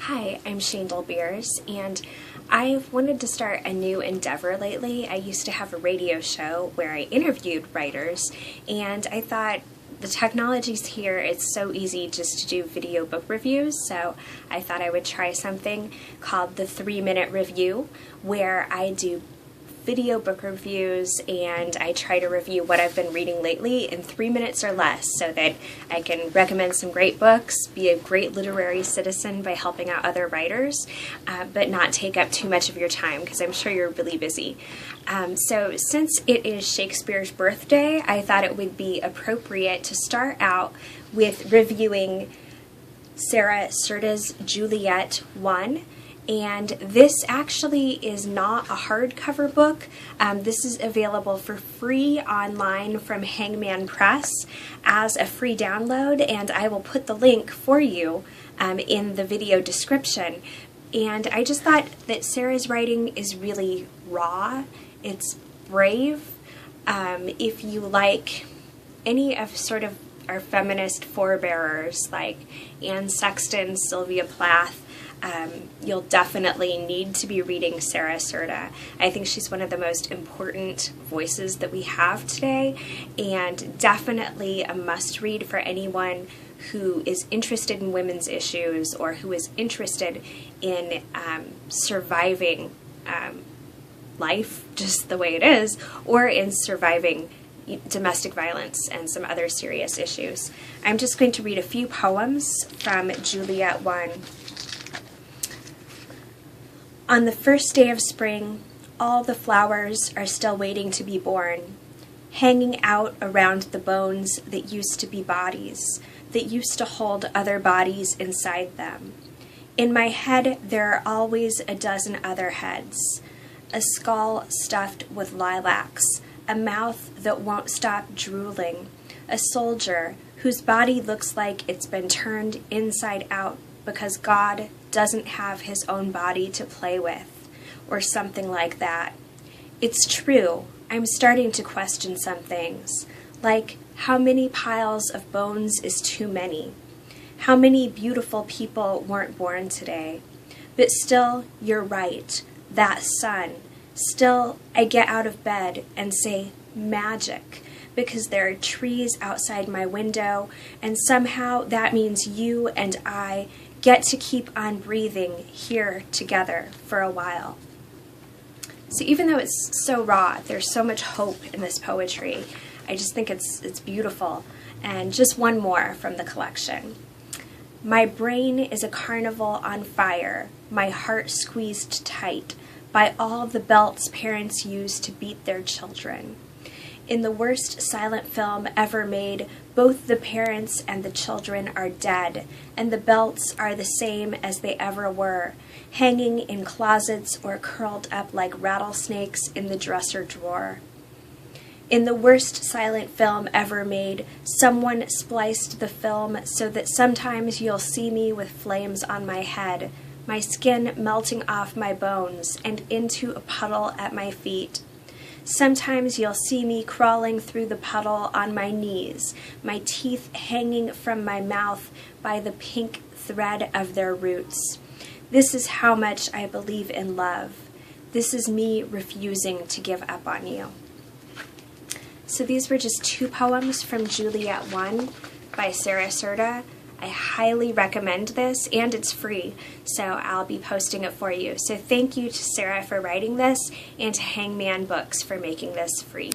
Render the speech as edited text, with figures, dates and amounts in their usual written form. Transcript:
Hi, I'm Shandel Beers, and I've wanted to start a new endeavor lately. I used to have a radio show where I interviewed writers, and I thought the technology's here, it's so easy just to do video book reviews, so I thought I would try something called the 3-Minute Review, where I do video book reviews and I try to review what I've been reading lately in 3 minutes or less so that I can recommend some great books, be a great literary citizen by helping out other writers, but not take up too much of your time because I'm sure you're really busy. So since it is Shakespeare's birthday, I thought it would be appropriate to start out with reviewing Xerta's Juliet 1. And this actually is not a hardcover book. This is available for free online from Hangman Press as a free download, and I will put the link for you in the video description. And I just thought that Sarah's writing is really raw. It's brave. If you like any of sort of our feminist forebearers like Anne Sexton, Sylvia Plath, you'll definitely need to be reading Xerta. I think she's one of the most important voices that we have today, and definitely a must-read for anyone who is interested in women's issues or who is interested in surviving life just the way it is, or in surviving domestic violence and some other serious issues. I'm just going to read a few poems from Juliet 1. On the first day of spring, all the flowers are still waiting to be born, hanging out around the bones that used to be bodies, that used to hold other bodies inside them. In my head, there are always a dozen other heads, a skull stuffed with lilacs, a mouth that won't stop drooling, a soldier whose body looks like it's been turned inside out because God doesn't have his own body to play with, or something like that. It's true, I'm starting to question some things, like how many piles of bones is too many? How many beautiful people weren't born today? But still, you're right, that sun. Still, I get out of bed and say, magic, because there are trees outside my window, and somehow that means you and I get to keep on breathing here together for a while. So even though it's so raw, there's so much hope in this poetry. I just think it's beautiful. And just one more from the collection. My brain is a carnival on fire, my heart squeezed tight by all the belts parents use to beat their children. In the worst silent film ever made, both the parents and the children are dead, and the belts are the same as they ever were, hanging in closets or curled up like rattlesnakes in the dresser drawer. In the worst silent film ever made, someone spliced the film so that sometimes you'll see me with flames on my head, my skin melting off my bones and into a puddle at my feet. Sometimes you'll see me crawling through the puddle on my knees, my teeth hanging from my mouth by the pink thread of their roots. This is how much I believe in love. This is me refusing to give up on you. So these were just 2 poems from Juliet 1 by Xerta. I highly recommend this, and it's free, so I'll be posting it for you. So thank you to Sarah for writing this, and to Hangman Books for making this free.